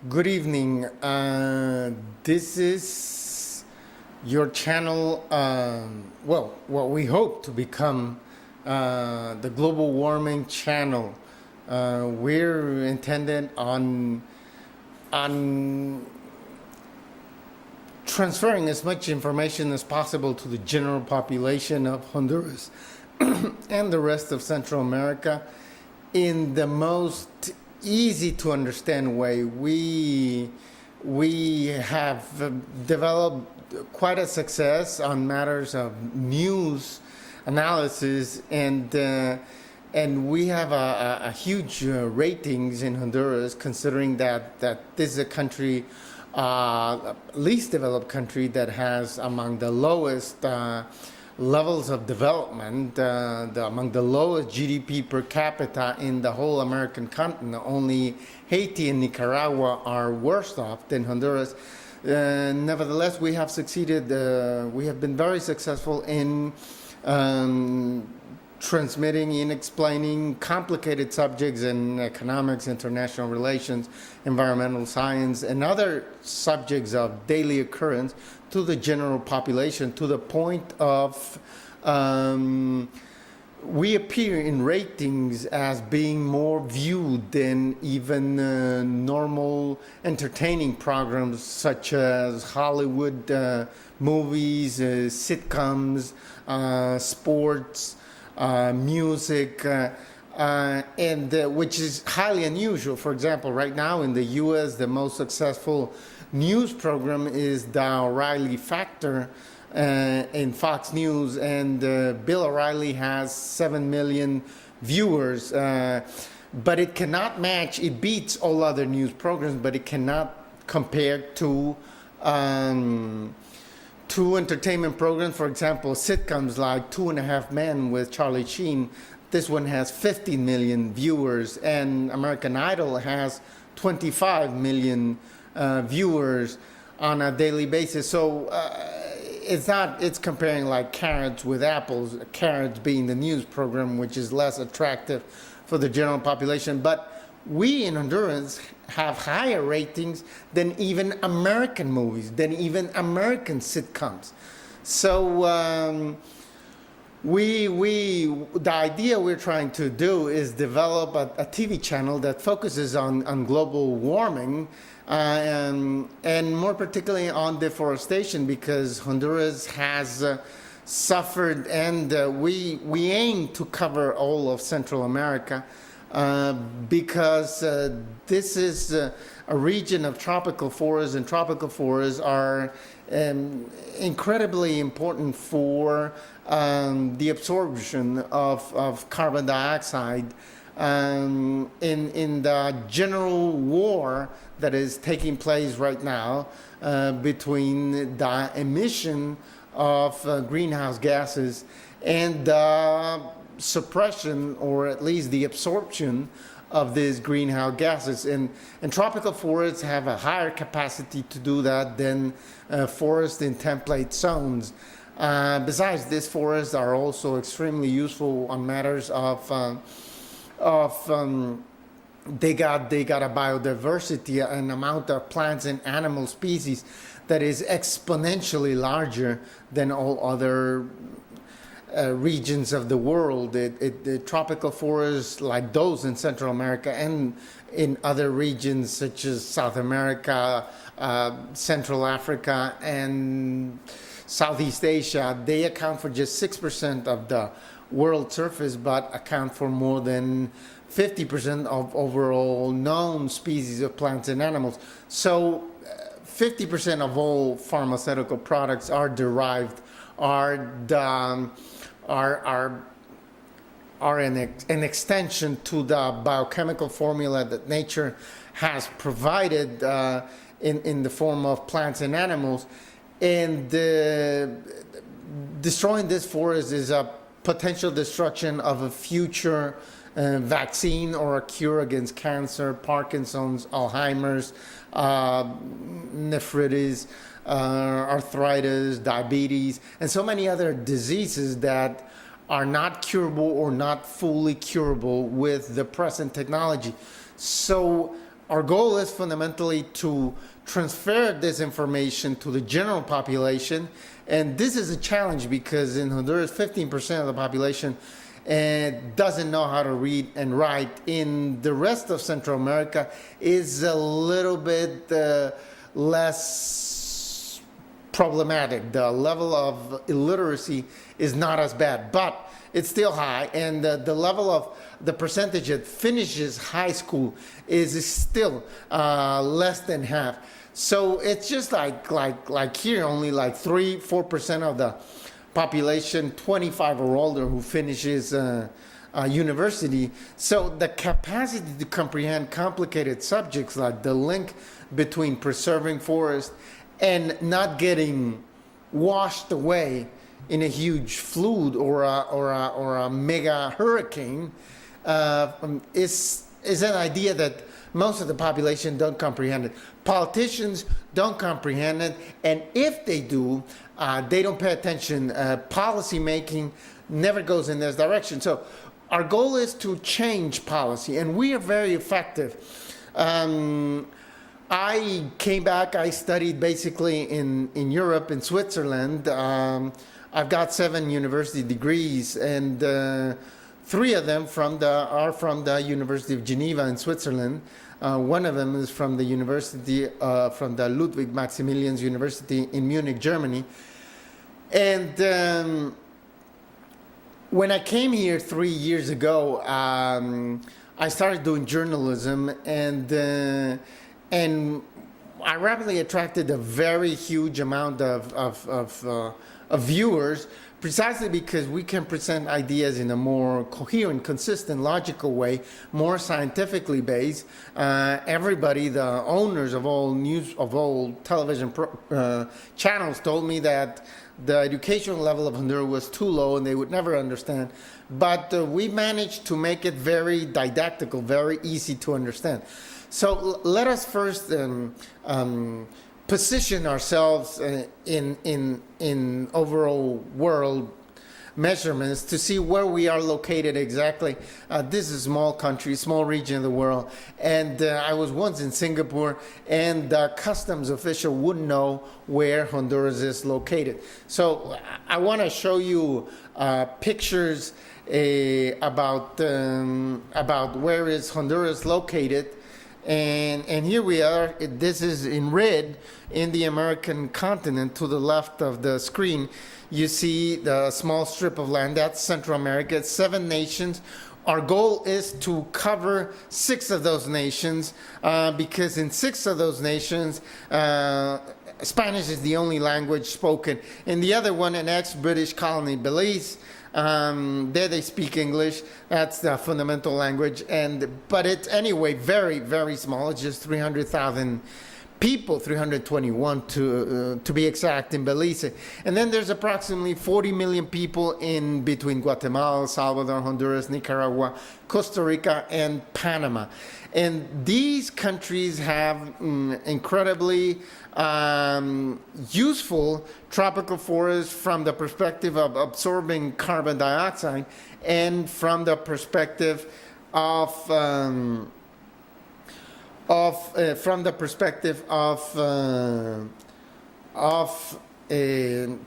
Good evening. This is your channel, what we hope to become the global warming channel. We're intended on transferring as much information as possible to the general population of Honduras and the rest of Central America in the most easy to understand way. We have developed quite a success on matters of news analysis, and we have a huge ratings in Honduras, considering that this is a country, least developed country, that has among the lowest levels of development, among the lowest GDP per capita in the whole American continent. Only Haiti and Nicaragua are worse off than Honduras. Nevertheless, we have succeeded, we have been very successful in transmitting and explaining complicated subjects in economics, international relations, environmental science, and other subjects of daily occurrence to the general population, to the point of we appear in ratings as being more viewed than even normal entertaining programs such as Hollywood movies, sitcoms, sports, music, and which is highly unusual. For example, right now in the U.S., the most successful news program is the O'Reilly Factor in Fox News, and Bill O'Reilly has 7 million viewers, but it cannot match, it beats all other news programs, but it cannot compare to entertainment programs. For example, sitcoms like Two and a Half Men with Charlie Sheen. This one has 50 million viewers, and American Idol has 25 million viewers on a daily basis. So it's comparing like carrots with apples, carrots being the news program, which is less attractive for the general population. But we in Honduras have higher ratings than even American movies, than even American sitcoms. So the idea we're trying to do is develop a TV channel that focuses on global warming, and more particularly on deforestation, because Honduras has suffered, and we aim to cover all of Central America, because this is a region of tropical forests, and tropical forests are incredibly important for the absorption of carbon dioxide in the general war that is taking place right now between the emission of greenhouse gases and the suppression, or at least the absorption, of these greenhouse gases. And tropical forests have a higher capacity to do that than forests in temperate zones. Besides, these forests are also extremely useful on matters of they got a biodiversity, an amount of plants and animal species that is exponentially larger than all other regions of the world. The tropical forests like those in Central America and in other regions such as South America, Central Africa, and Southeast Asia, they account for just 6% of the world surface, but account for more than 50% of overall known species of plants and animals. So 50% of all pharmaceutical products are derived, are an extension to the biochemical formula that nature has provided in the form of plants and animals. And destroying this forest is a potential destruction of a future vaccine or a cure against cancer, Parkinson's, Alzheimer's, nephritis, arthritis, diabetes, and so many other diseases that are not curable or not fully curable with the present technology. So our goal is fundamentally to transfer this information to the general population. And this is a challenge because in Honduras, 15% of the population doesn't know how to read and write. In the rest of Central America is a little bit less problematic. The level of illiteracy is not as bad, but it's still high, and the level of the percentage that finishes high school is still less than half. So it's just like here, only like 3-4% of the population, 25 or older, who finishes university. So the capacity to comprehend complicated subjects like the link between preserving forest and not getting washed away in a huge flood or a mega hurricane is an idea that most of the population don't comprehend it. Politicians don't comprehend it, and if they do, they don't pay attention. Policy making never goes in this direction. So our goal is to change policy, and we are very effective. I came back, I studied basically in Europe, in Switzerland. I've got 7 university degrees, and 3 of them are from the University of Geneva in Switzerland. One of them is from the university, from the Ludwig Maximilians University in Munich, Germany. And when I came here 3 years ago, I started doing journalism, and I rapidly attracted a very huge amount of viewers, precisely because we can present ideas in a more coherent, consistent, logical way, more scientifically based. Everybody, the owners of all television channels, told me that the educational level of Honduras was too low and they would never understand. But we managed to make it very didactical, very easy to understand. So let us first position ourselves in overall world measurements to see where we are located exactly. This is a small country, small region of the world, and I was once in Singapore, and the customs official wouldn't know where Honduras is located. So I want to show you pictures about where is Honduras located. And here we are. This is in red in the American continent. To the left of the screen, you see the small strip of land. That's Central America. It's 7 nations. Our goal is to cover 6 of those nations because in 6 of those nations, Spanish is the only language spoken. In the other one, an ex-British colony, Belize, there they speak English. That's the fundamental language. But it's anyway very, very small. It's just 300,000 people, 321 to be exact, in Belize. And then there's approximately 40 million people in between Guatemala, El Salvador, Honduras, Nicaragua, Costa Rica, and Panama. And these countries have incredibly useful tropical forests from the perspective of absorbing carbon dioxide and from the perspective of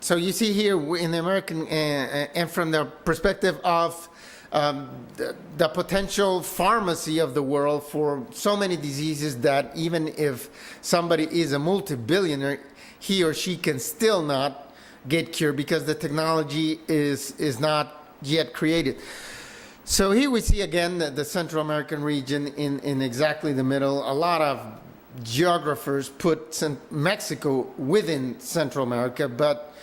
so you see here in the American and from the perspective of the potential pharmacy of the world for so many diseases that even if somebody is a multi-billionaire, he or she can still not get cured because the technology is not yet created. So here we see again the Central American region in exactly the middle. A lot of geographers put Mexico within Central America, but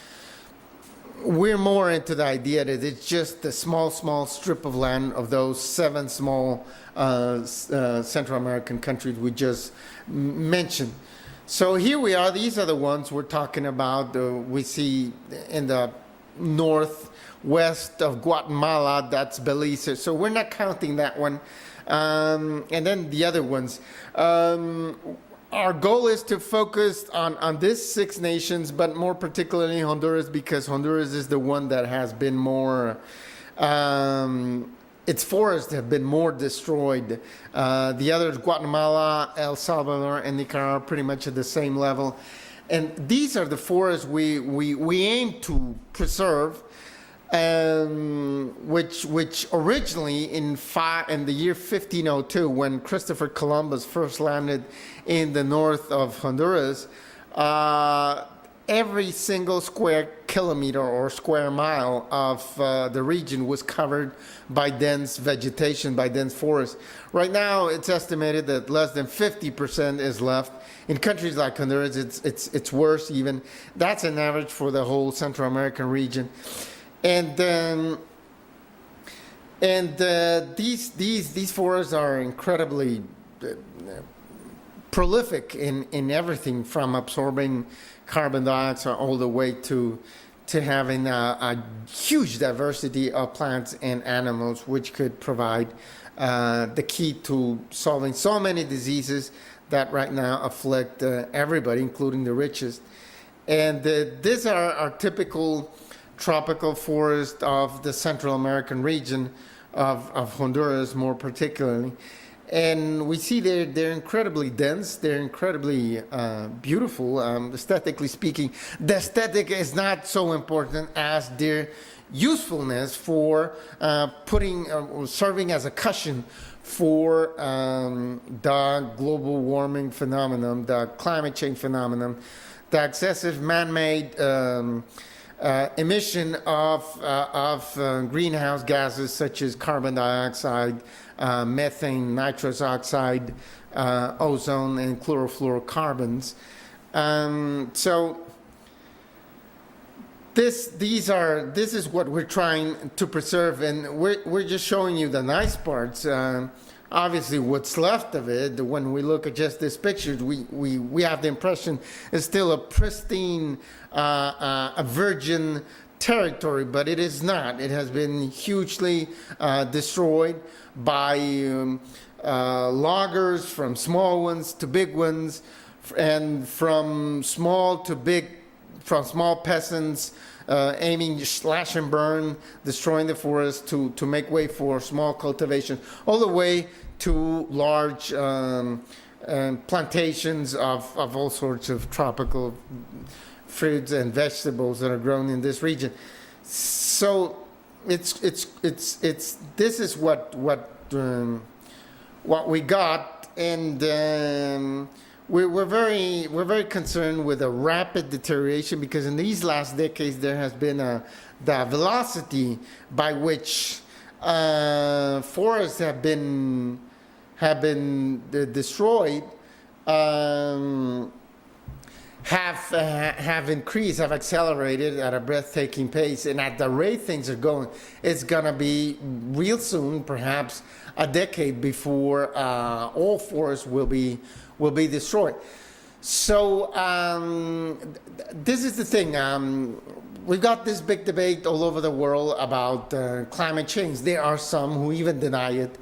we're more into the idea that it's just a small strip of land of those 7 small Central American countries we just mentioned. So here we are. These are the ones we're talking about. We see in the northwest of Guatemala, that's Belize. So we're not counting that one. And then the other ones. Our goal is to focus on these 6 nations, but more particularly Honduras, because Honduras is the one that has been more its forests have been more destroyed. The others, Guatemala, El Salvador, and Nicaragua, are pretty much at the same level. And these are the forests we aim to preserve, which originally in the year 1502, when Christopher Columbus first landed in the north of Honduras, every single square kilometer or square mile of the region was covered by dense vegetation, by dense forest. Right now, it's estimated that less than 50% is left. In countries like Honduras, it's worse even. That's an average for the whole Central American region. And these forests are incredibly prolific in everything from absorbing carbon dioxide all the way to having a huge diversity of plants and animals, which could provide the key to solving so many diseases that right now afflict everybody, including the richest. And these are our typical tropical forest of the Central American region of Honduras more particularly. And we see they're incredibly dense, they're incredibly beautiful, aesthetically speaking. The aesthetic is not so important as their usefulness for serving as a cushion for the global warming phenomenon, the climate change phenomenon, the excessive man-made emission of greenhouse gases such as carbon dioxide, methane, nitrous oxide, ozone, and chlorofluorocarbons. So this is what we're trying to preserve, and we're just showing you the nice parts. Obviously, what's left of it, when we look at just these pictures, we have the impression it's still a pristine, a virgin territory, but it is not. It has been hugely destroyed by loggers, from small ones to big ones, and from small to big, from small peasants aiming to slash and burn, destroying the forest to make way for small cultivation, all the way to large plantations of all sorts of tropical fruits and vegetables that are grown in this region. So it's this is what we got, and we're very concerned with a rapid deterioration, because in these last decades there has been the velocity by which forests have been destroyed have increased, have accelerated at a breathtaking pace, and at the rate things are going, it's gonna be real soon, perhaps a decade before all forests will be destroyed. So this is the thing. We've got this big debate all over the world about climate change. There are some who even deny it.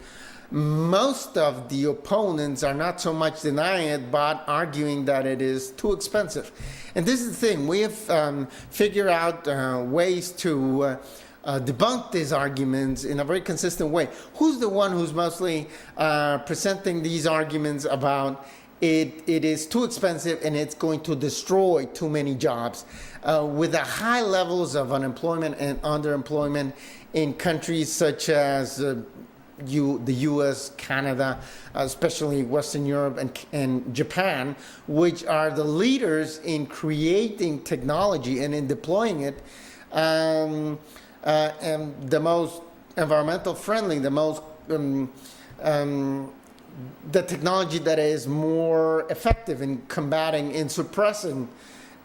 Most of the opponents are not so much denying it, but arguing that it is too expensive. And this is the thing. We have figured out ways to debunk these arguments in a very consistent way. Who's the one who's mostly presenting these arguments about it is too expensive and it's going to destroy too many jobs? With the high levels of unemployment and underemployment in countries such as the US, Canada, especially Western Europe and Japan, which are the leaders in creating technology and in deploying it, and the most environmental friendly, the most the technology that is more effective in combating, in suppressing,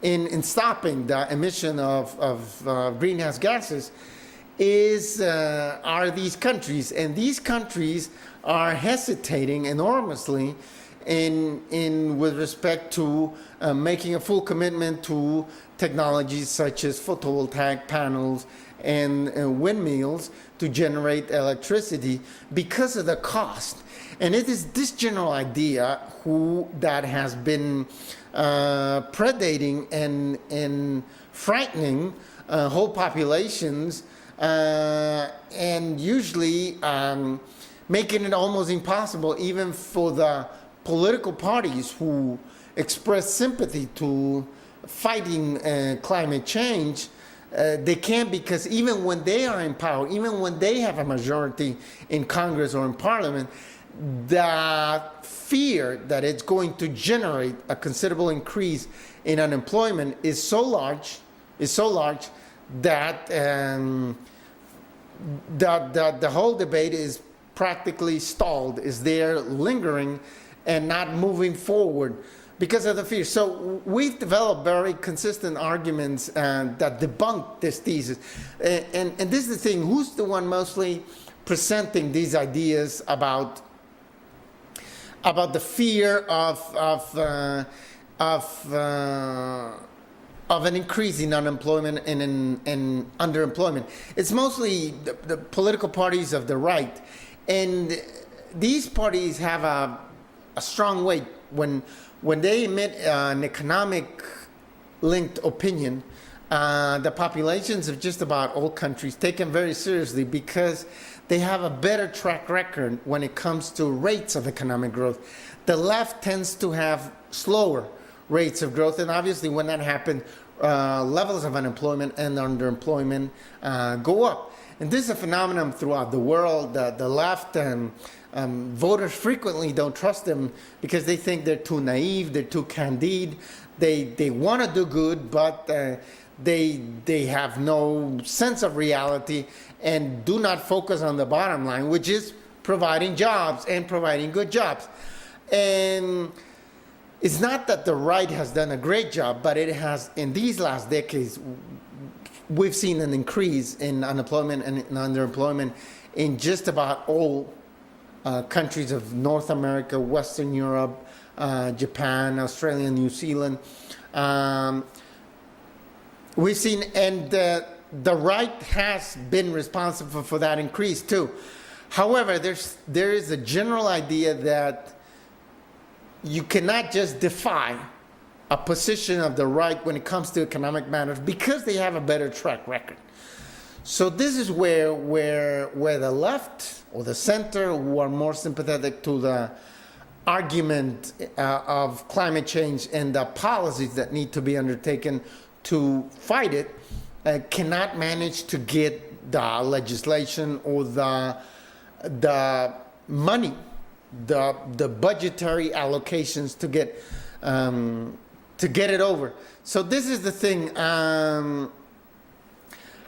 in stopping the emission of greenhouse gases are these countries. And these countries are hesitating enormously with respect to making a full commitment to technologies such as photovoltaic panels and windmills to generate electricity because of the cost. And it is this general idea that has been predating and frightening whole populations and usually making it almost impossible even for the political parties who express sympathy to fighting climate change. They can't, because even when they are in power, even when they have a majority in Congress or in Parliament, the fear that it's going to generate a considerable increase in unemployment is so large that the whole debate is practically stalled, is there lingering and not moving forward because of the fear. So we've developed very consistent arguments that debunk this thesis. And this is the thing, who's the one mostly presenting these ideas about the fear of an increase in unemployment and in underemployment? It's mostly the political parties of the right. And these parties have a strong weight when they emit an economic linked opinion. The populations of just about all countries take them very seriously because they have a better track record when it comes to rates of economic growth. The left tends to have slower rates of growth, and obviously when that happens, levels of unemployment and underemployment go up. And this is a phenomenon throughout the world. The left voters frequently don't trust them because they think they're too naive, they're too candid. They want to do good, but they have no sense of reality and do not focus on the bottom line, which is providing jobs and providing good jobs. And it's not that the right has done a great job, but it has, in these last decades, we've seen an increase in unemployment and in underemployment in just about all countries of North America, Western Europe, Japan, Australia, New Zealand. We've seen, and the right has been responsible for that increase too. However, there is a general idea that you cannot just defy a position of the right when it comes to economic matters because they have a better track record. So this is where the left or the center, who are more sympathetic to the argument of climate change and the policies that need to be undertaken to fight it, cannot manage to get the legislation or the money, the budgetary allocations to get it over. So this is the thing.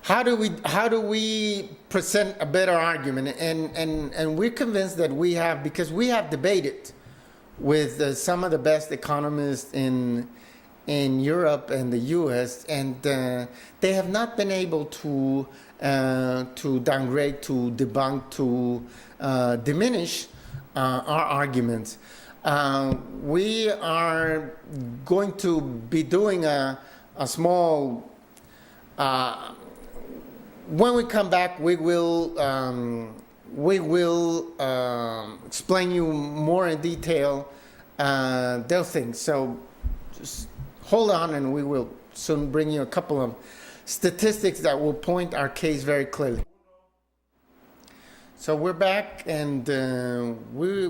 How do we present a better argument? And we're convinced that we have, because we have debated with some of the best economists in Europe and the U.S., and they have not been able to downgrade, to debunk, to diminish our arguments. We are going to be doing a small. When we come back, we will explain you more in detail those things. So just hold on, and we will soon bring you a couple of statistics that will point our case very clearly. So we're back, and we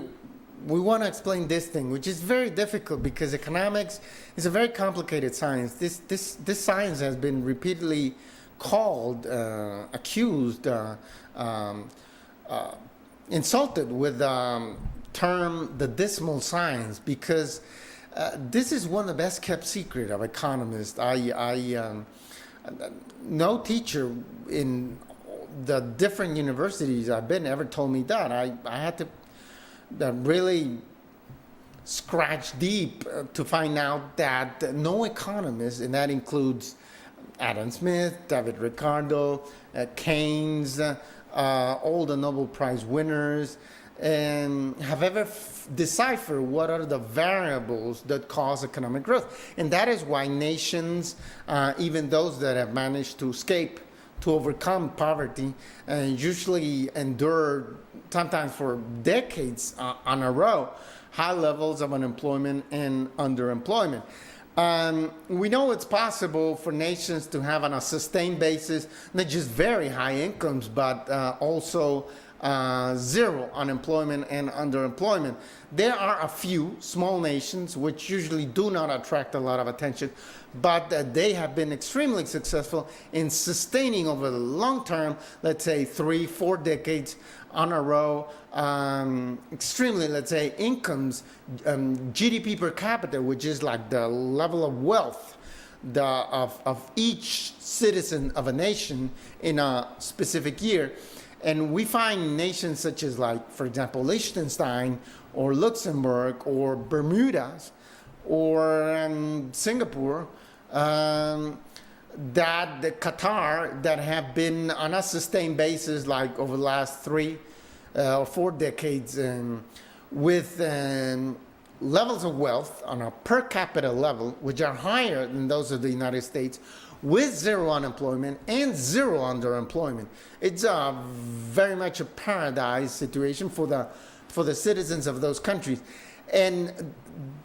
want to explain this thing, which is very difficult because economics is a very complicated science. This science has been repeatedly called, accused, insulted with the term the dismal science, because this is one of the best kept secret of economists. No teacher in the different universities I've been ever told me that. I had to really scratch deep to find out that no economist, and that includes Adam Smith, David Ricardo, Keynes, all the Nobel Prize winners, have ever deciphered what are the variables that cause economic growth. And that is why nations, even those that have managed to escape, to overcome poverty, usually endure, sometimes for decades on a row, high levels of unemployment and underemployment. We know it's possible for nations to have on a sustained basis not just very high incomes, but also zero unemployment and underemployment. There are a few small nations which usually do not attract a lot of attention, but they have been extremely successful in sustaining over the long term, let's say 3-4 decades on a row, extremely, let's say, incomes, GDP per capita, which is like the level of wealth of each citizen of a nation in a specific year. And we find nations such as, like, for example, Liechtenstein or Luxembourg or Bermudas or Singapore, that the Qatar, that have been on a sustained basis, like over the last 3 or 4 decades, with levels of wealth on a per capita level, which are higher than those of the United States, with zero unemployment and zero underemployment. It's very much a paradise situation for the citizens of those countries. And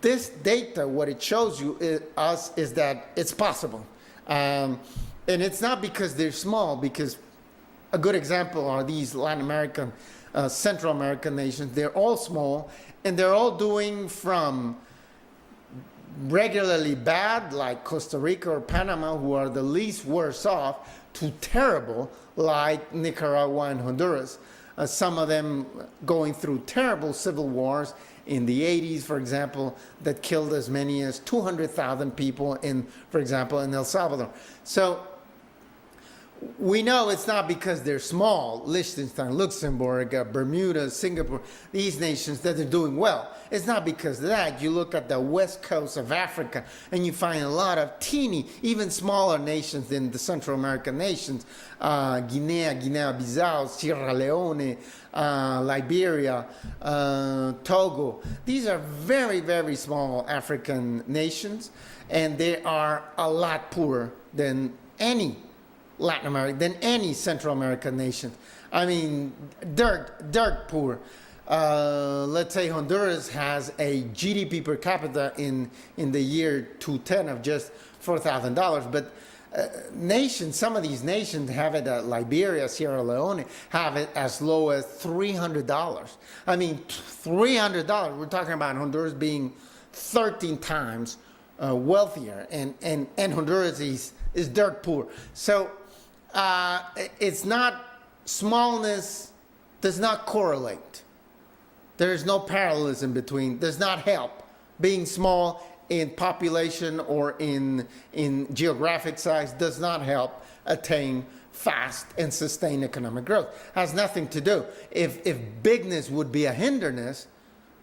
this data, what it shows you is that it's possible. And it's not because they're small, because a good example are these Latin American, Central American nations. They're all small, and they're all doing from regularly bad, like Costa Rica or Panama, who are the least worse off, to terrible, like Nicaragua and Honduras. Some of them going through terrible civil wars in the 80s, for example, that killed as many as 200,000 people for example, in El Salvador. So we know it's not because they're small, Liechtenstein, Luxembourg, Bermuda, Singapore, these nations, that they're doing well. It's not because of that. You look at the west coast of Africa and you find a lot of teeny, even smaller nations than the Central American nations, Guinea-Bissau, Sierra Leone, Liberia, Togo. These are very, very small African nations, and they are a lot poorer than any Latin America, than any Central American nation. I mean, dirt poor. Let's say Honduras has a GDP per capita in the year 2010 of just $4,000, but some of these nations have it, Liberia, Sierra Leone, have it as low as $300. I mean, $300. We're talking about Honduras being 13 times wealthier, and Honduras is dirt poor. So it's not, smallness does not correlate. There is no parallelism between, does not help. Being small in population or in geographic size does not help attain fast and sustained economic growth. Has nothing to do. If bigness would be a hindrance,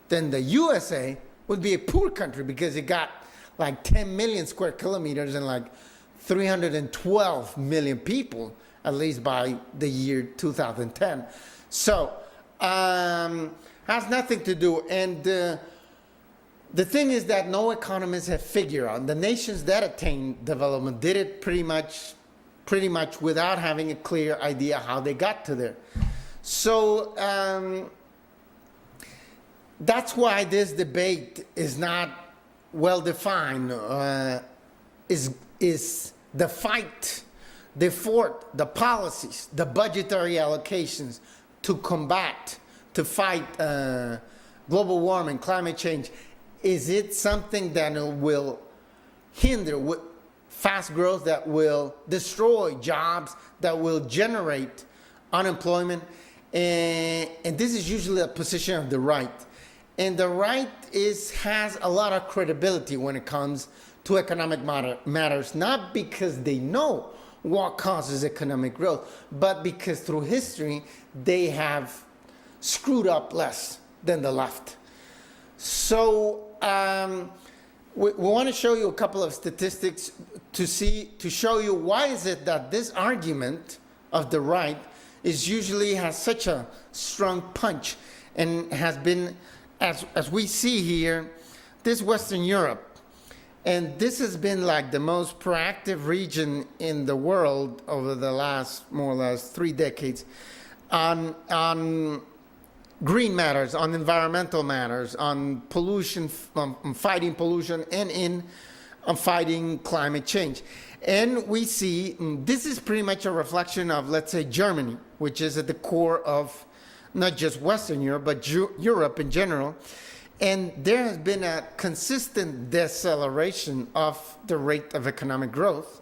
then the USA would be a poor country, because it got like 10 million square kilometers and like 312 million people, at least by the year 2010. So, has nothing to do. And the thing is that no economists have figured out. The nations that attained development did it pretty much without having a clear idea how they got to there. So that's why this debate is not well defined. Is the fight, the fort, the policies, the budgetary allocations to fight global warming, climate change, is it something that will hinder fast growth, that will destroy jobs, that will generate unemployment? And this is usually a position of the right. And the right has a lot of credibility when it comes to economic matters, not because they know what causes economic growth, but because through history they have screwed up less than the left. So we want to show you a couple of statistics to show you why is it that this argument of the right has such a strong punch, and has been, as we see here, this Western Europe. And this has been like the most proactive region in the world over the last more or less 3 decades on green matters, on environmental matters, on pollution, on fighting pollution, and in on fighting climate change. And we see this is pretty much a reflection of, let's say, Germany, which is at the core of not just Western Europe, but Europe in general. And there has been a consistent deceleration of the rate of economic growth.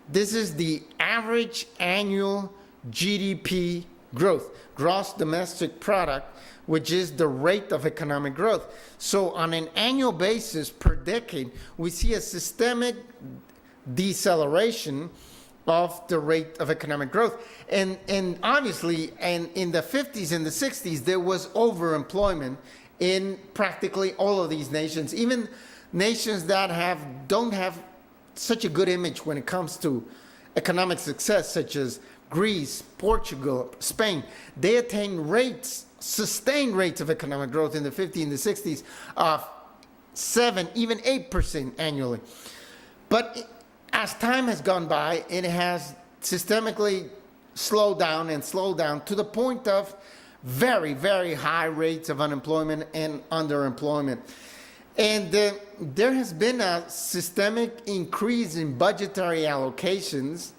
This is the average annual GDP growth, gross domestic product, which is the rate of economic growth. So on an annual basis per decade, we see a systemic deceleration of the rate of economic growth. And obviously, and in the 50s and the 60s, there was overemployment in practically all of these nations, even nations that don't have such a good image when it comes to economic success, such as Greece, Portugal, Spain. They attain sustained rates of economic growth in the 50s and the 60s of 7, even 8% annually. But as time has gone by, it has systemically slowed down to the point of very, very high rates of unemployment and underemployment. And there has been a systemic increase in budgetary allocations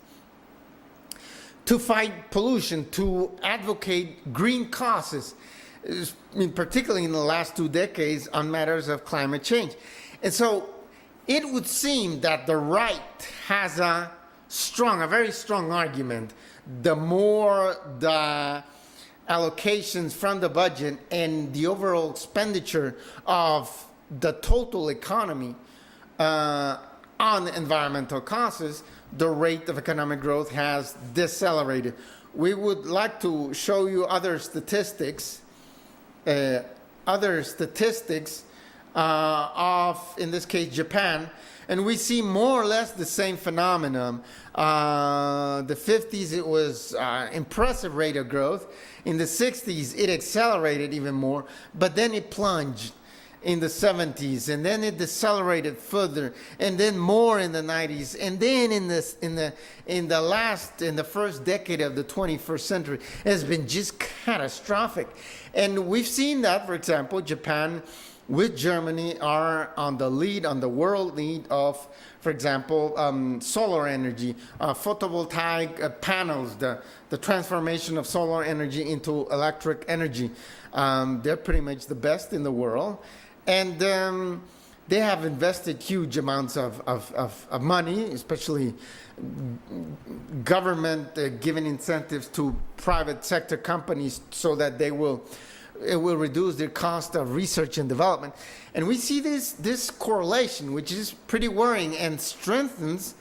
to fight pollution, to advocate green causes, particularly in the last 2 decades on matters of climate change. And so it would seem that the right has a very strong argument. The more the allocations from the budget and the overall expenditure of the total economy on environmental causes, the rate of economic growth has decelerated. We would like to show you other statistics of, in this case, Japan, and we see more or less the same phenomenon. The 50s, it was impressive rate of growth. In the 60s, it accelerated even more, but then it plunged in the 70s, and then it decelerated further, and then more in the 90s, and then in the first decade of the 21st century, it has been just catastrophic. And we've seen that, for example, Japan with Germany are on the world lead of, for example, solar energy, photovoltaic panels, the transformation of solar energy into electric energy. They're pretty much the best in the world. And they have invested huge amounts of money, especially government giving incentives to private sector companies so that it will reduce their cost of research and development. And we see this correlation, which is pretty worrying and strengthens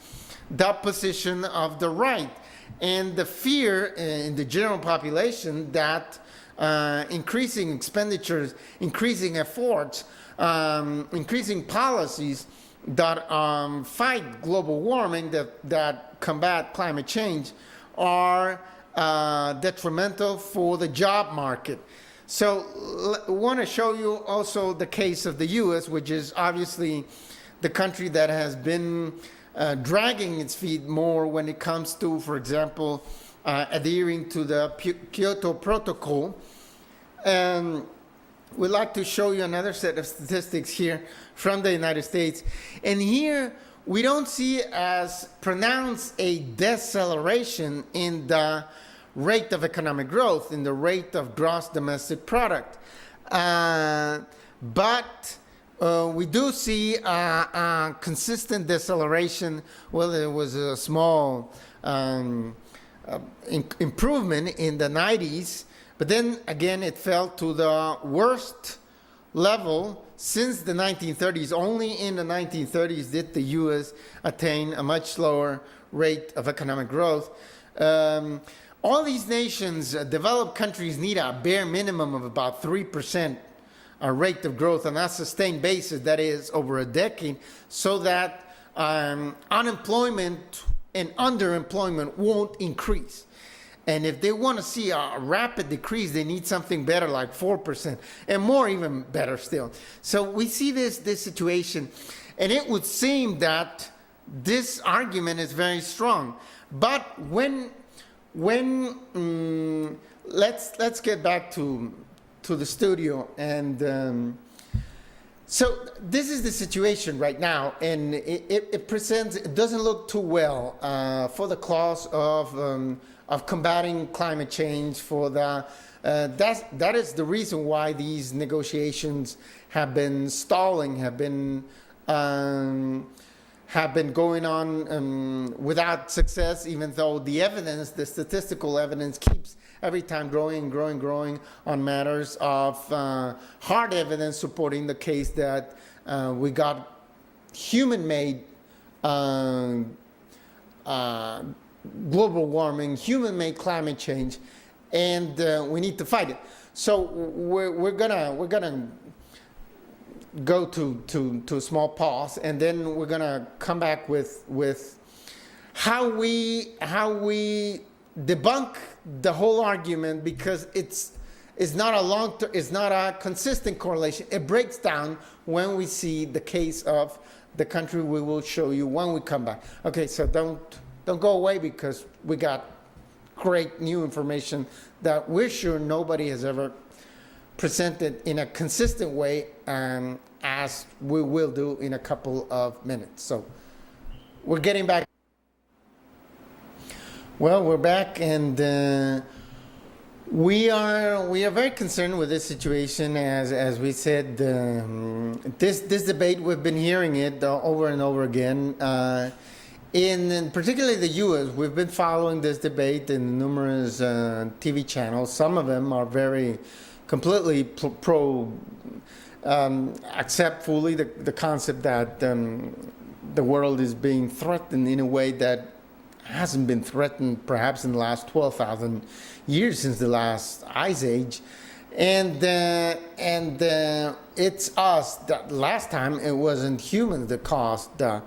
the position of the right and the fear in the general population that increasing expenditures, increasing efforts, increasing policies that fight global warming, that combat climate change, are detrimental for the job market. So I want to show you also the case of the U.S., which is obviously the country that has been dragging its feet more when it comes to, for example, adhering to the Kyoto Protocol. And we'd like to show you another set of statistics here from the United States. And here we don't see as pronounced a deceleration in the rate of economic growth, in the rate of gross domestic product. But we do see a consistent deceleration. Well, there was a small improvement in the 90s, but then again it fell to the worst level since the 1930s. Only in the 1930s did the U.S. attain a much slower rate of economic growth. All these nations, developed countries, need a bare minimum of about 3% rate of growth on a sustained basis, that is over a decade, so that unemployment and underemployment won't increase. And if they want to see a rapid decrease, they need something better like 4%, and more even better still. So we see this situation, and it would seem that this argument is very strong. But when let's get back to the studio, and So this is the situation right now, and it doesn't look too well for the cause of combating climate change. That is the reason why these negotiations have been stalling, have been going on without success, even though the statistical evidence keeps every time growing on matters of hard evidence supporting the case that we got human-made global warming, human-made climate change, and we need to fight it. So we're gonna go to a small pause, and then we're gonna come back with how we debunk the whole argument, because it's not a consistent correlation. It breaks down when we see the case of the country we will show you when we come back. Okay, so don't go away, because we got great new information that we're sure nobody has ever presented in a consistent way, as we will do in a couple of minutes. So we're getting back. Well, we're back, and we are very concerned with this situation. As we said, this debate, we've been hearing it over and over again. In particularly the U.S., we've been following this debate in numerous TV channels. Some of them are very completely accept fully the concept that the world is being threatened in a way that hasn't been threatened perhaps in the last 12,000 years since the last ice age. And it's us that last time it wasn't humans that caused the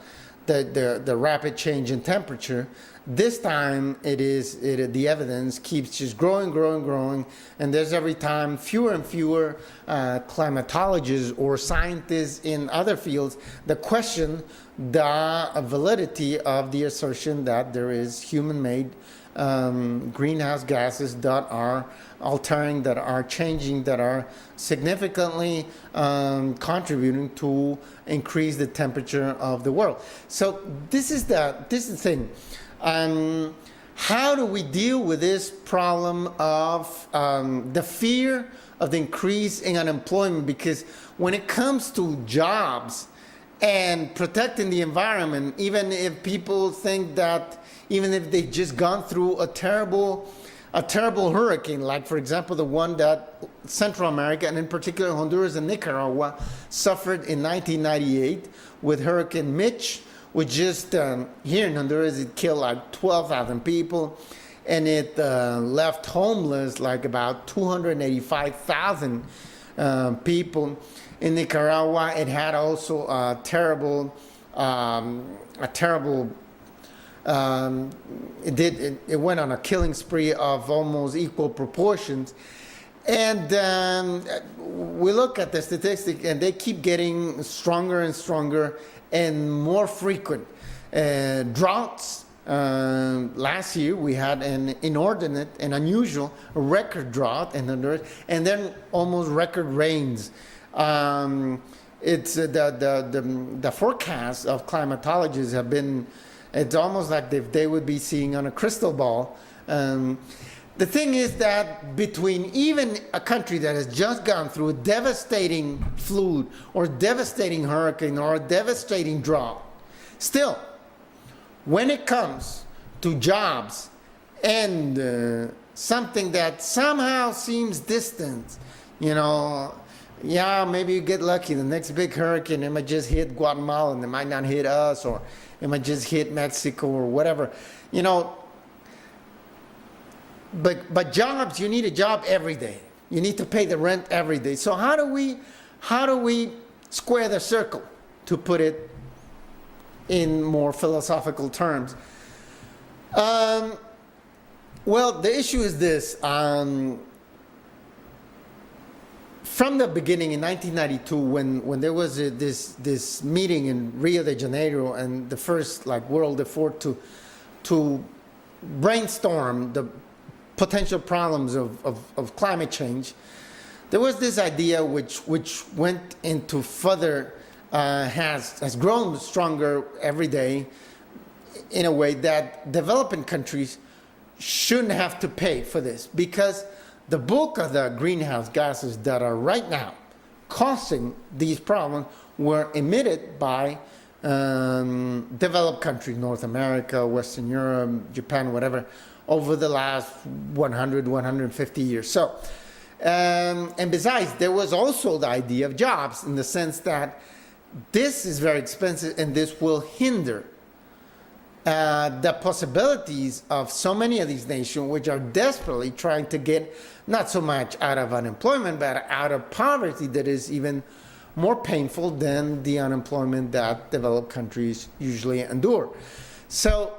rapid change in temperature. This time the evidence keeps just growing, and there's every time fewer and fewer climatologists or scientists in other fields that question the validity of the assertion that there is human-made greenhouse gases that are altering, that are changing, that are significantly contributing to increase the temperature of the world. So this is the thing. How do we deal with this problem of the fear of the increase in unemployment? Because when it comes to jobs and protecting the environment, even if people think that, even if they've just gone through a terrible hurricane, like for example the one that Central America, and in particular Honduras and Nicaragua, suffered in 1998 with Hurricane Mitch, which just here in Honduras, it killed like 12,000 people, and it left homeless like about 285,000 people. In Nicaragua, it had also a terrible it went on a killing spree of almost equal proportions. And we look at the statistics, and they keep getting stronger and stronger and more frequent. Droughts. Last year we had an inordinate and unusual record drought in Honduras, and then almost record rains. It's the forecasts of climatologists have been, it's almost like they would be seeing on a crystal ball. The thing is that between even a country that has just gone through a devastating flood or devastating hurricane or a devastating drought, still, when it comes to jobs and something that somehow seems distant, yeah, maybe you get lucky. The next big hurricane, it might just hit Guatemala and it might not hit us, or it might just hit Mexico or whatever, But jobs, you need a job every day. You need to pay the rent every day. So how do we square the circle, to put it in more philosophical terms? Well, the issue is this. From the beginning in 1992, when there was this meeting in Rio de Janeiro, and the first world effort to brainstorm the potential problems of climate change, there was this idea which went into further, has grown stronger every day, in a way that developing countries shouldn't have to pay for this, because the bulk of the greenhouse gases that are right now causing these problems were emitted by developed countries, North America, Western Europe, Japan, whatever, over the last 100, 150 years. So, and besides, there was also the idea of jobs, in the sense that this is very expensive and this will hinder the possibilities of so many of these nations, which are desperately trying to get not so much out of unemployment, but out of poverty that is even more painful than the unemployment that developed countries usually endure. So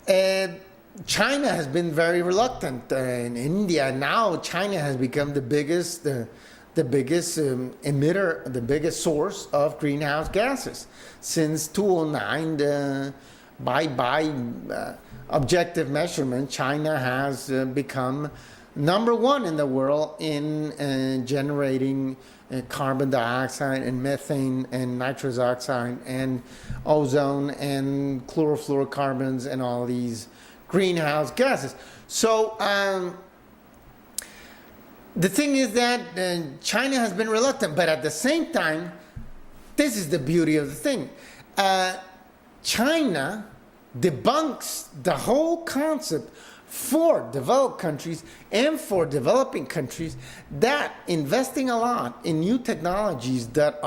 China has been very reluctant. In India now, China has become the biggest emitter, the biggest source of greenhouse gases since 2009. By objective measurement, China has become number one in the world in generating carbon dioxide and methane and nitrous oxide and ozone and chlorofluorocarbons and all these greenhouse gases. So the thing is that China has been reluctant, but at the same time, this is the beauty of the thing. China debunks the whole concept for developed countries and for developing countries that investing a lot in new technologies that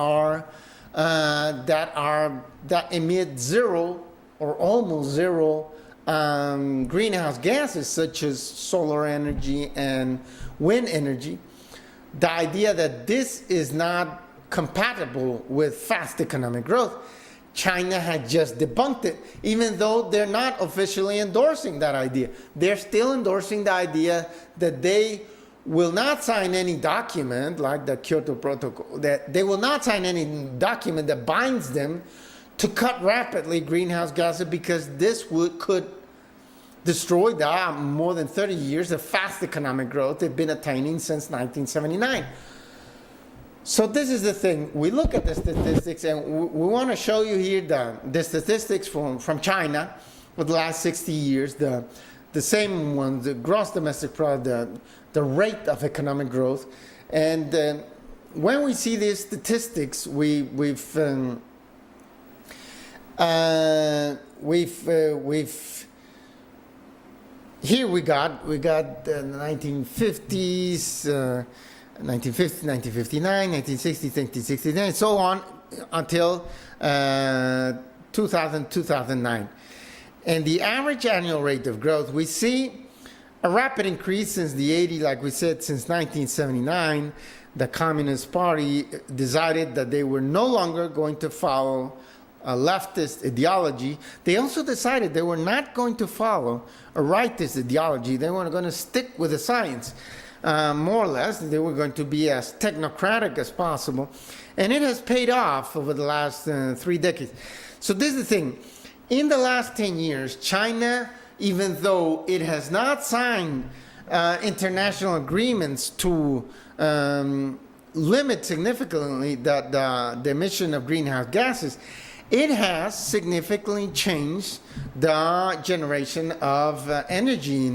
emit zero or almost zero greenhouse gases, such as solar energy and wind energy. The idea that this is not compatible with fast economic growth, China had just debunked it, even though they're not officially endorsing that idea. They're still endorsing the idea that they will not sign any document like the Kyoto Protocol, that they will not sign any document that binds them to cut rapidly greenhouse gases, because this could destroy the more than 30 years of fast economic growth they've been attaining since 1979. So this is the thing. We look at the statistics, and we want to show you here the statistics from China for the last 60 years, the same ones, the gross domestic product, the rate of economic growth. And when we see these statistics, we've here we got the 1950s, 1950, 1959, 1960, 1969, and so on until 2000, 2009. And the average annual rate of growth, we see a rapid increase since the 80s, like we said, since 1979. The Communist Party decided that they were no longer going to follow a leftist ideology. They also decided they were not going to follow a rightist ideology. They were going to stick with the science. More or less, they were going to be as technocratic as possible. And it has paid off over the last 3 decades. So this is the thing. In the last 10 years, China, even though it has not signed international agreements to limit significantly the emission of greenhouse gases, it has significantly changed the generation of energy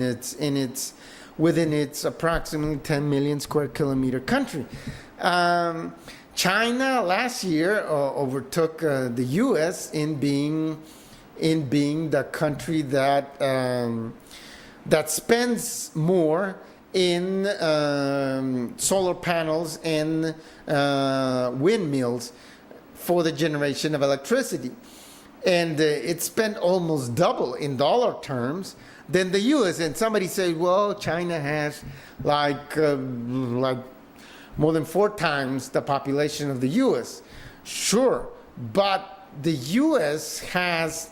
within its approximately 10 million square kilometer country. China last year overtook the U.S. in being the country that spends more in solar panels and windmills for the generation of electricity. And it spent almost double in dollar terms than the U.S. And somebody said, well, China has like more than 4 times the population of the U.S. Sure, but the U.S. has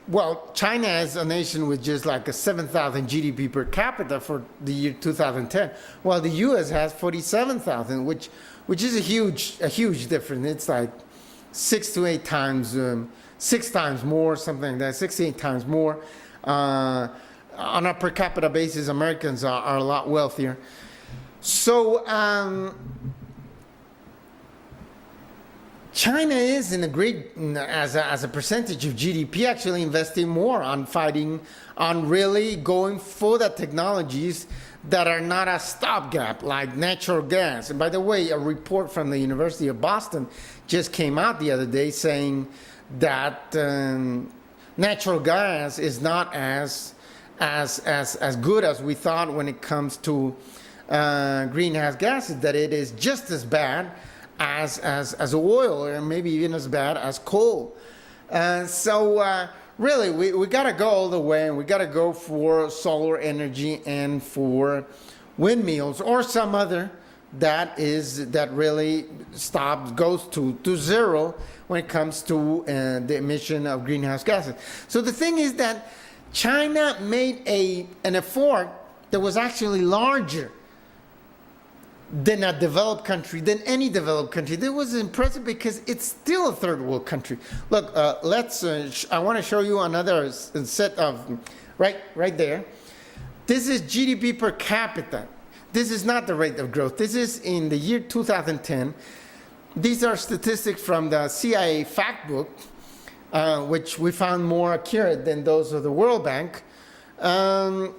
well, China is a nation with just like a 7,000 GDP per capita for the year 2010, while the U.S. has 47,000, which is a huge difference. It's like 6 to 8 times, 6 times more, something like that, 6 to 8 times more. on a per capita basis, Americans are a lot wealthier. So China is in a great, as a percentage of GDP, actually investing more on fighting, on really going for the technologies that are not a stopgap, like natural gas. And by the way, a report from the University of Boston just came out the other day saying that natural gas is not as good as we thought when it comes to greenhouse gases, that it is just as bad as oil, or maybe even as bad as coal. So really, we got to go all the way, and we got to go for solar energy and for windmills or some other that really goes to zero when it comes to the emission of greenhouse gases. So the thing is that China made an effort that was actually larger than a developed country, than any developed country. That was impressive because it's still a third world country. Look, I want to show you another set of, right there. This is GDP per capita. This is not the rate of growth. This is in the year 2010. These are statistics from the CIA fact book, which we found more accurate than those of the World Bank. And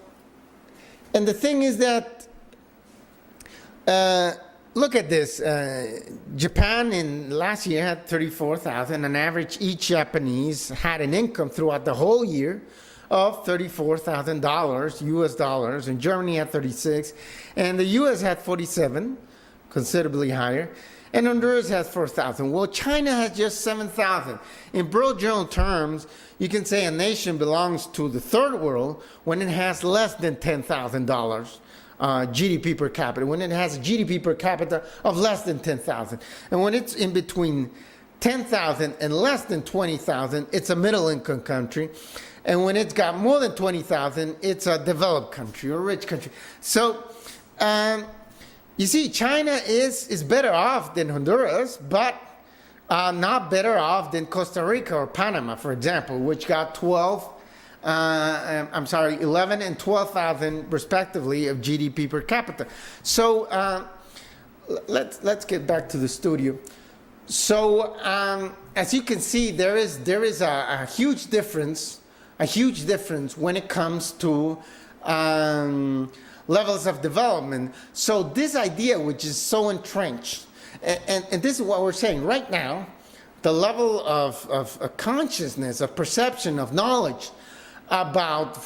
the thing is that look at this. Japan in last year had 34,000. On average, each Japanese had an income throughout the whole year of $34,000 US dollars, and Germany had 36, and the US had 47, considerably higher, and Honduras has 4,000. Well, China has just 7,000. In broad general terms, you can say a nation belongs to the third world when it has less than $10,000. GDP per capita, when it has a GDP per capita of less than 10,000. And when it's in between 10,000 and less than 20,000, it's a middle income country. And when it's got more than 20,000, it's a developed country or rich country. So you see, China is better off than Honduras, but not better off than Costa Rica or Panama, for example, which got 11 and 12,000 respectively of GDP per capita. So let's get back to the studio. So as you can see, there is a huge difference when it comes to levels of development. So this idea, which is so entrenched, and this is what we're saying right now, the level of consciousness, of perception, of knowledge about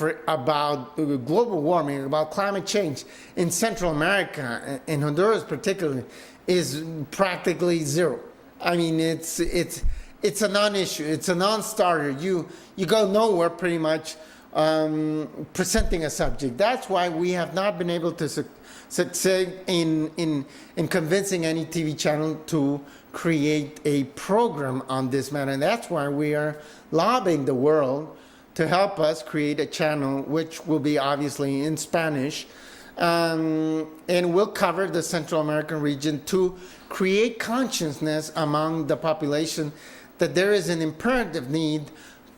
global warming, about climate change in Central America, in Honduras particularly, is practically zero. I mean, it's a non-issue. It's a non-starter. You go nowhere pretty much presenting a subject. That's why we have not been able to succeed in convincing any TV channel to create a program on this matter. And that's why we are lobbying the world to help us create a channel which will be obviously in Spanish, and will cover the Central American region to create consciousness among the population that there is an imperative need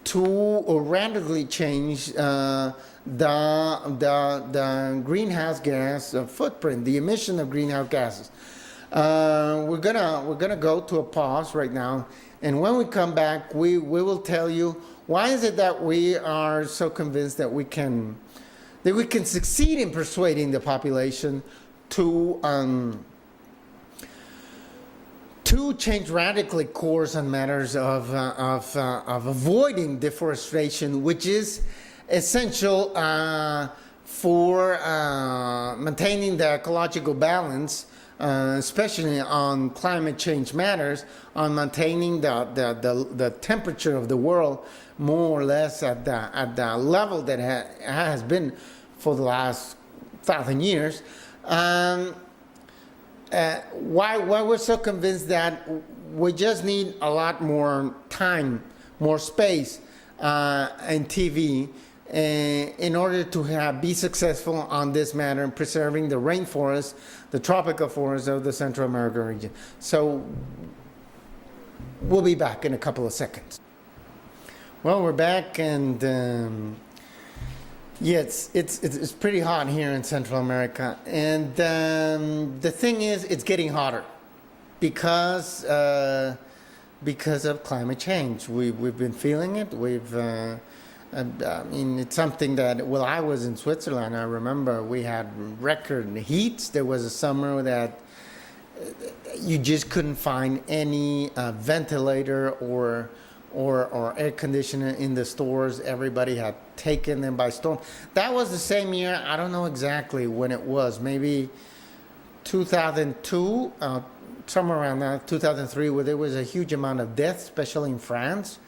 to radically change the greenhouse gas footprint, the emission of greenhouse gases. We're gonna go to a pause right now, and when we come back, we will tell you why is it that we are so convinced that we can succeed in persuading the population to change radically course on matters of avoiding deforestation, which is essential for maintaining the ecological balance, especially on climate change matters, on maintaining the temperature of the world more or less at the level that has been for the last 1,000 years. Why we're so convinced that we just need a lot more time, more space in TV in order to be successful on this matter in preserving the rainforest, the tropical forests of the Central American region. So we'll be back in a couple of seconds. Well, we're back, and Yeah, it's pretty hot here in Central America, and the thing is, it's getting hotter because because of climate change. We've been feeling it. I mean, it's something that, well, I was in Switzerland. I remember we had record heats. There was a summer that you just couldn't find any ventilator or air conditioner in the stores. Everybody had taken them by storm. That was the same year. I don't know exactly when it was. Maybe 2002, somewhere around that, 2003, where there was a huge amount of deaths, especially in France,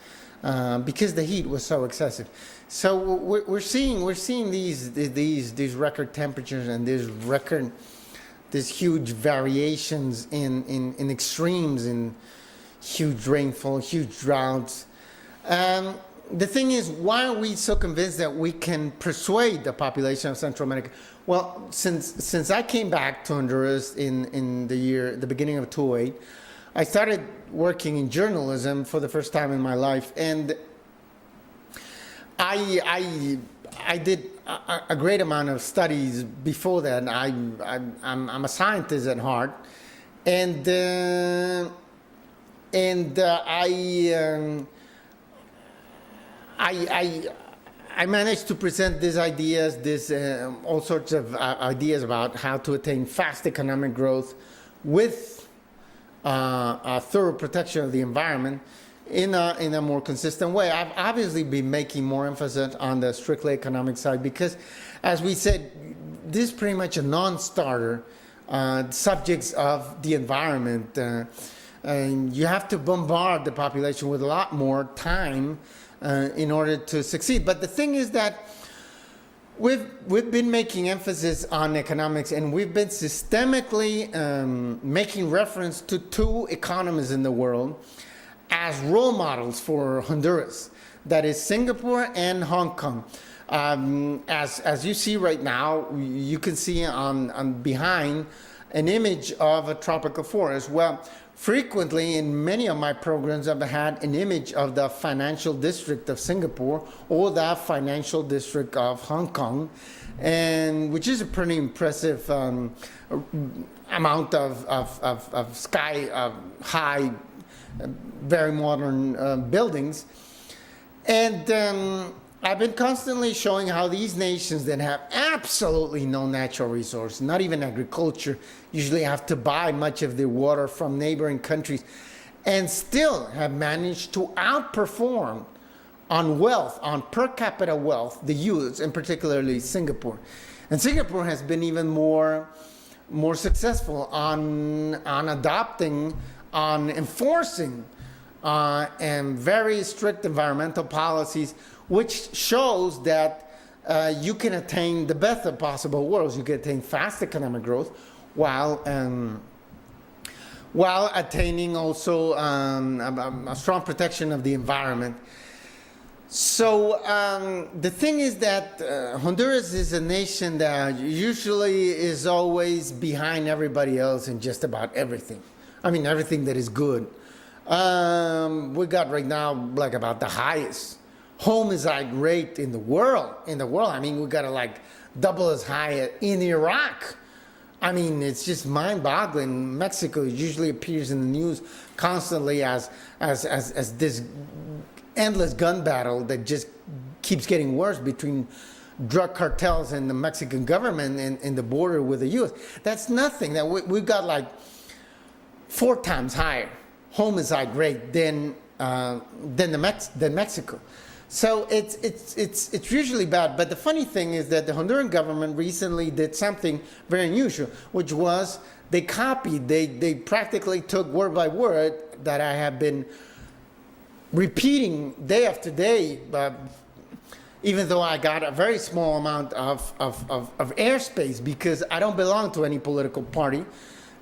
because the heat was so excessive. So we're seeing these record temperatures and these huge variations in extremes, in huge rainfall, huge droughts. The thing is, why are we so convinced that we can persuade the population of Central America? Well, since I came back to Honduras in the beginning of 2008, I started working in journalism for the first time in my life, and I did a great amount of studies before that. I'm a scientist at heart, and I managed to present these ideas, all sorts of ideas about how to attain fast economic growth with a thorough protection of the environment in a more consistent way. I've obviously been making more emphasis on the strictly economic side because, as we said, this is pretty much a non-starter. Subjects of the environment, and you have to bombard the population with a lot more time in order to succeed. But the thing is that we've been making emphasis on economics, and we've been systemically making reference to two economies in the world as role models for Honduras. That is Singapore and Hong Kong. As you see right now, you can see on behind an image of a tropical forest. Well, frequently in many of my programs, I've had an image of the financial district of Singapore or the financial district of Hong Kong, and which is a pretty impressive amount of sky high, very modern buildings. And I've been constantly showing how these nations that have absolutely no natural resource, not even agriculture, usually have to buy much of their water from neighboring countries, and still have managed to outperform on wealth, on per capita wealth, the US, and particularly Singapore. And Singapore has been even more successful on adopting, on enforcing and very strict environmental policies, which shows that you can attain the best of possible worlds. You can attain fast economic growth while attaining also a strong protection of the environment. So the thing is that Honduras is a nation that usually is always behind everybody else in just about everything. I mean, everything that is good. We got right now like about the highest homicide rate in the world. I mean, we got to like double as high in Iraq. I mean, it's just mind-boggling. Mexico usually appears in the news constantly as this endless gun battle that just keeps getting worse between drug cartels and the Mexican government and the border with the U.S. That's nothing. That we've got like 4 times higher homicide rate than Mexico. So it's usually bad. But the funny thing is that the Honduran government recently did something very unusual, which was they copied, they practically took word by word that I have been repeating day after day, even though I got a very small amount of airspace, because I don't belong to any political party,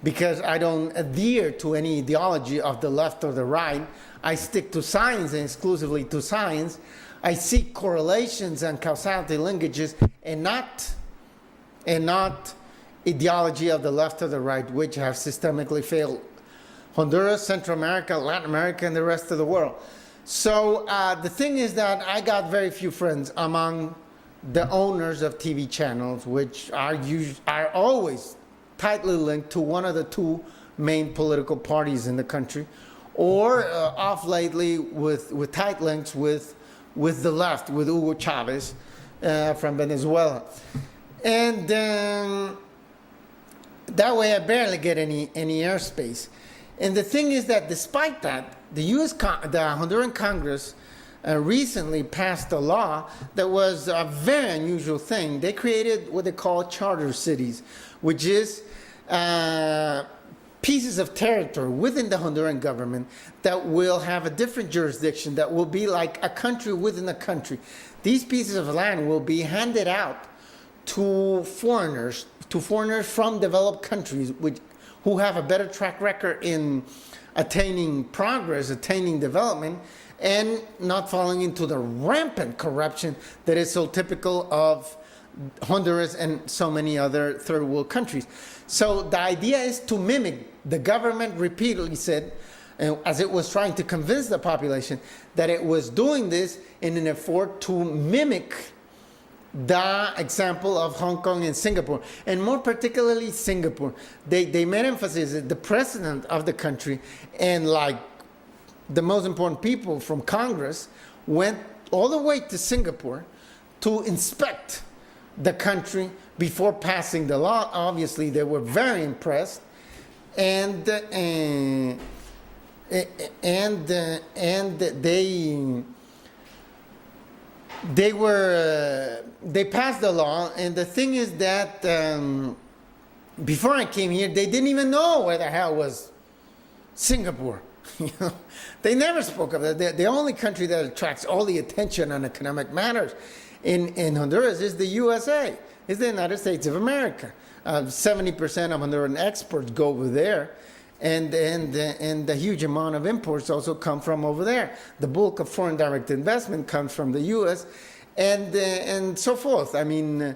because I don't adhere to any ideology of the left or the right. I stick to science and exclusively to science. I seek correlations and causality linkages, and not ideology of the left or the right, which have systemically failed Honduras, Central America, Latin America, and the rest of the world. So the thing is that I got very few friends among the owners of TV channels, which are always tightly linked to one of the two main political parties in the country, or off lately with tight links with the left, with Hugo Chavez from Venezuela. And that way I barely get any airspace. And the thing is that despite that, the Honduran Congress recently passed a law that was a very unusual thing. They created what they call charter cities, which is pieces of territory within the Honduran government that will have a different jurisdiction, that will be like a country within a country. These pieces of land will be handed out to foreigners from developed countries who have a better track record in attaining progress, attaining development, and not falling into the rampant corruption that is so typical of Honduras and so many other third world countries. So the idea is to mimic. The government repeatedly said, as it was trying to convince the population, that it was doing this in an effort to mimic the example of Hong Kong and Singapore, and more particularly Singapore. They made emphasis that the president of the country and like the most important people from Congress went all the way to Singapore to inspect the country before passing the law. Obviously, they were very impressed, and they passed the law. And the thing is that before I came here, they didn't even know where the hell was Singapore. You know, they never spoke of that. The only country that attracts all the attention on economic matters in Honduras is the USA, is the United States of America. 70% of Honduran exports go over there, and the huge amount of imports also come from over there. The bulk of foreign direct investment comes from the U.S. and so forth. I mean,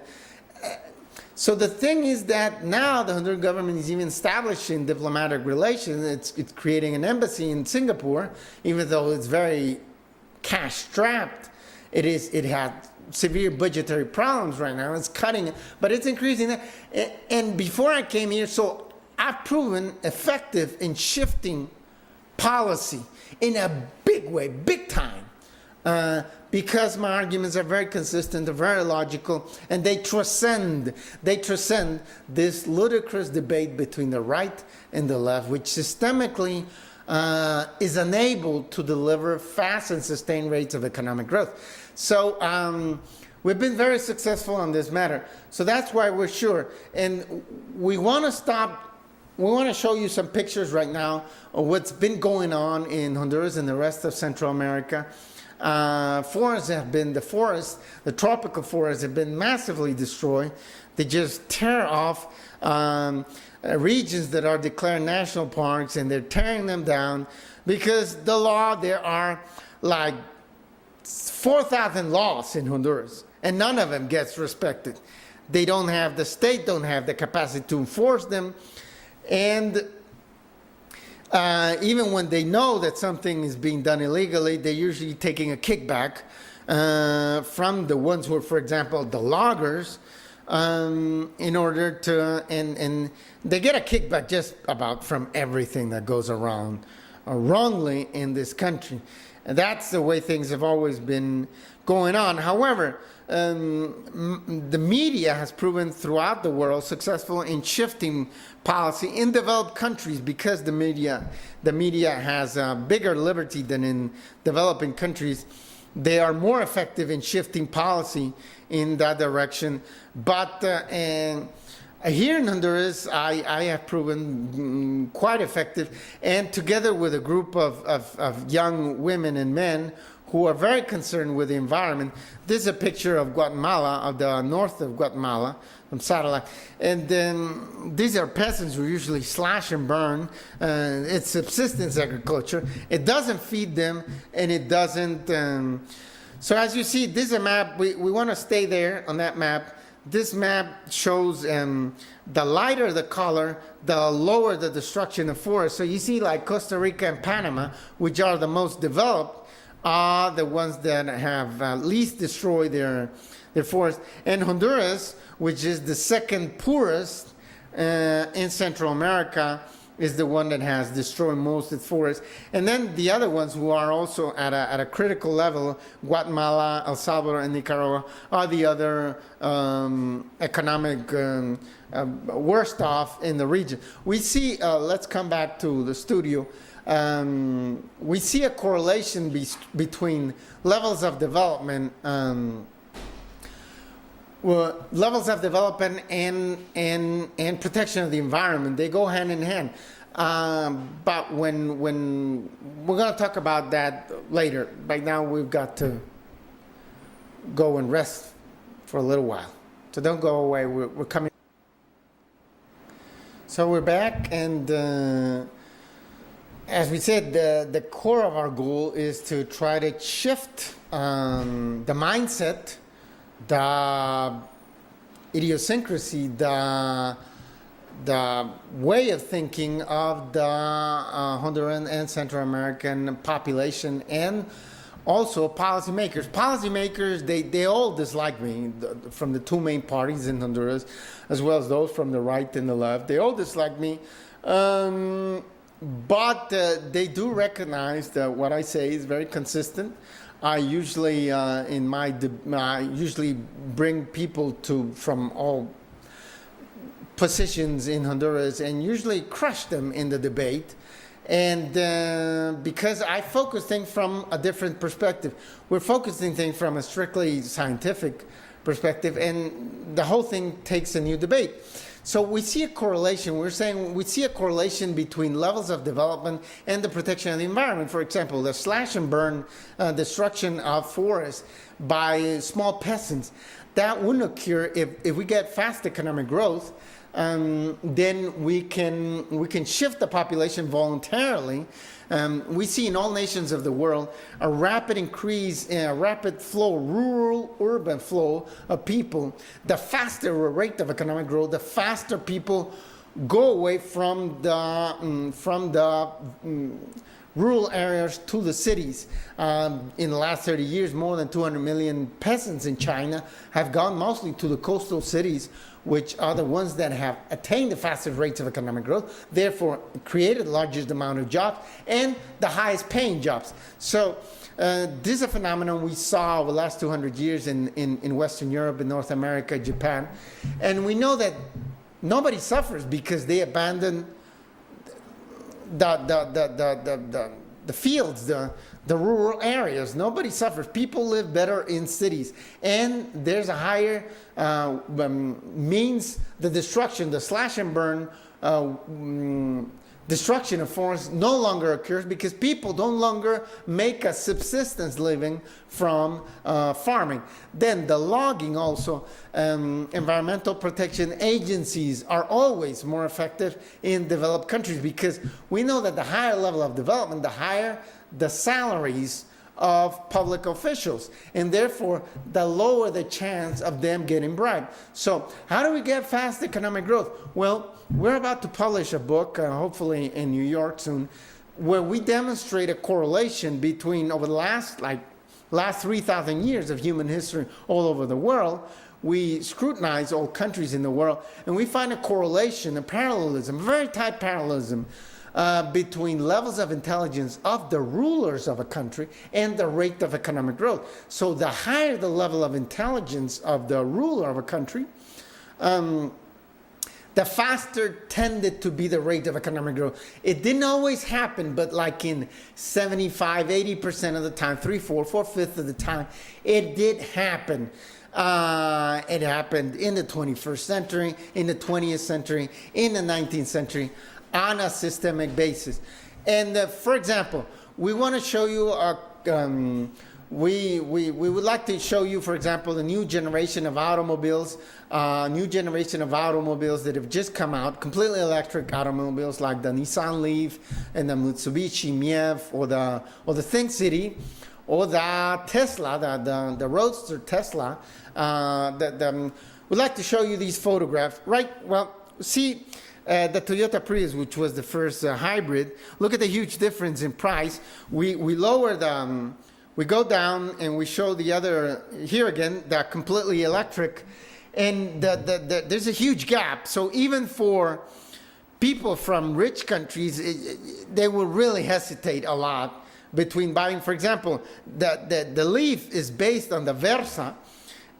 so the thing is that now the Honduran government is even establishing diplomatic relations. It's creating an embassy in Singapore, even though it's very cash-strapped. It had severe budgetary problems right now. It's cutting it, but it's increasing that. And before I came here, so I've proven effective in shifting policy in a big way, big time, because my arguments are very consistent, they're very logical, and they transcend this ludicrous debate between the right and the left, which systemically is unable to deliver fast and sustained rates of economic growth. So we've been very successful on this matter. So that's why we're sure. And we want to show you some pictures right now of what's been going on in Honduras and the rest of Central America. The tropical forests have been massively destroyed. They just tear off regions that are declared national parks, and they're tearing them down because the law, there are like 4,000 laws in Honduras, and none of them gets respected. The state don't have the capacity to enforce them, and even when they know that something is being done illegally, they're usually taking a kickback from the ones who are, for example, the loggers, in order to, and they get a kickback just about from everything that goes around wrongly in this country. And that's the way things have always been going on. However, the media has proven throughout the world successful in shifting policy in developed countries because the media has a bigger liberty than in developing countries. They are more effective in shifting policy in that direction. But here in Honduras, I have proven quite effective, and together with a group of young women and men who are very concerned with the environment. This is a picture of Guatemala, of the north of Guatemala, from satellite. And then these are peasants who usually slash and burn. It's subsistence agriculture. It doesn't feed them, and it doesn't. So as you see, this is a map. We want to stay there on that map. This map shows the lighter the color, the lower the destruction of forests. So you see like Costa Rica and Panama, which are the most developed, are the ones that have least destroyed their forest. And Honduras, which is the second poorest in Central America, is the one that has destroyed most of its forests. And then the other ones who are also at a critical level, Guatemala, El Salvador, and Nicaragua, are the other economic worst off in the region. We see, let's come back to the studio. We see a correlation between levels of development levels of development and protection of the environment. They go hand in hand. But when we're going to talk about that later. Right now we've got to go and rest for a little while. So don't go away. We're coming. So we're back, and as we said, the core of our goal is to try to shift the mindset, the idiosyncrasy, the way of thinking of the Honduran and Central American population, and also policymakers. Policymakers, they all dislike me, from the two main parties in Honduras, as well as those from the right and the left. They all dislike me. But they do recognize that what I say is very consistent. I usually I usually bring people from all positions in Honduras and usually crush them in the debate. And because I focus things from a different perspective. We're focusing things from a strictly scientific perspective, and the whole thing takes a new debate. So we see a correlation. We're saying we see a correlation between levels of development and the protection of the environment. For example, the slash and burn destruction of forests by small peasants. That wouldn't occur if we get fast economic growth. Then we can shift the population voluntarily. We see in all nations of the world a rapid increase, a rapid flow, rural-urban flow of people. The faster the rate of economic growth, the faster people go away from the rural areas to the cities. In the last 30 years, more than 200 million peasants in China have gone mostly to the coastal cities, which are the ones that have attained the fastest rates of economic growth, therefore created the largest amount of jobs and the highest paying jobs. So this is a phenomenon we saw over the last 200 years in Western Europe, in North America, Japan. And we know that nobody suffers because they abandon the fields, the rural areas. Nobody suffers. People live better in cities. And there's a higher means the destruction, the slash and burn destruction of forests no longer occurs because people no longer make a subsistence living from farming. Then the logging also, environmental protection agencies are always more effective in developed countries because we know that the higher level of development, the higher the salaries of public officials, and therefore the lower the chance of them getting bribed. So how do we get fast economic growth? Well, we're about to publish a book, hopefully in New York soon, where we demonstrate a correlation between over the last 3,000 years of human history all over the world. We scrutinize all countries in the world, and we find a correlation, a parallelism, a very tight parallelism between levels of intelligence of the rulers of a country and the rate of economic growth. So the higher the level of intelligence of the ruler of a country, the faster tended to be the rate of economic growth. It didn't always happen, but like in 75, 80% of the time, 4/5 of the time, it did happen. It happened in the 21st century, in the 20th century, in the 19th century, on a systemic basis. And for example, we want to show you we would like to show you, for example, the new generation of automobiles, that have just come out, completely electric automobiles like the Nissan Leaf and the Mitsubishi Miev or the Think City or the Tesla, the Roadster Tesla. We'd like to show you these photographs, right? Well, see. The Toyota Prius, which was the first hybrid, look at the huge difference in price. We lowered We go down and we show the other, here again, the completely electric. And there's a huge gap. So even for people from rich countries, they will really hesitate a lot between buying. For example, the Leaf is based on the Versa,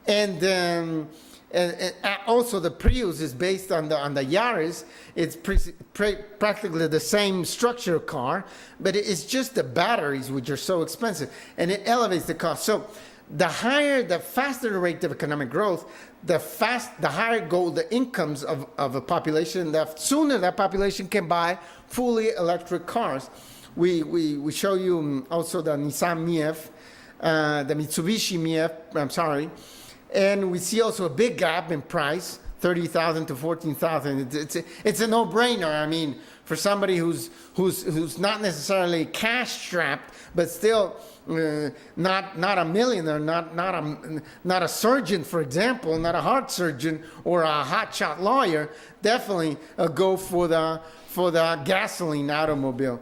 and also the Prius is based on the Yaris. It's practically the same structure car, but it's just the batteries which are so expensive, and it elevates the cost. So the faster the rate of economic growth, the higher go the incomes of a population, the sooner that population can buy fully electric cars. We show you also the Nissan Mief, the Mitsubishi Mief, I'm sorry, and we see also a big gap in price, 30,000 to 14,000. It's a no-brainer. I mean, for somebody who's not necessarily cash strapped, but still not a millionaire, not a surgeon, for example, not a heart surgeon or a hotshot lawyer, definitely go for the gasoline automobile.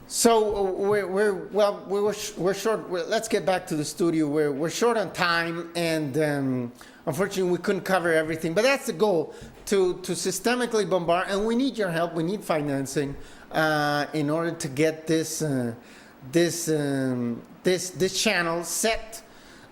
So we're short. Let's get back to the studio. We're short on time, and unfortunately we couldn't cover everything. But that's the goal, to systemically bombard, and we need your help. We need financing in order to get this channel set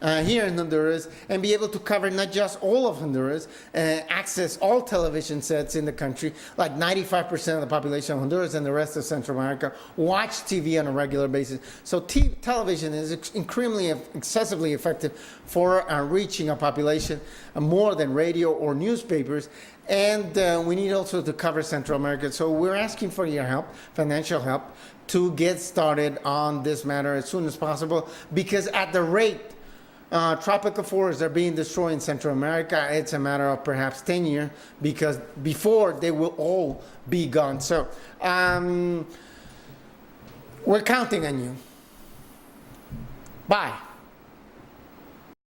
here in Honduras, and be able to cover not just all of Honduras, access all television sets in the country. Like 95% of the population of Honduras and the rest of Central America watch TV on a regular basis. So television is excessively effective for reaching a population more than radio or newspapers. And we need also to cover Central America. So we're asking for your help, financial help, to get started on this matter as soon as possible, because at the rate tropical forests are being destroyed in Central America, it's a matter of perhaps 10 years, because before they will all be gone. So we're counting on you. Bye.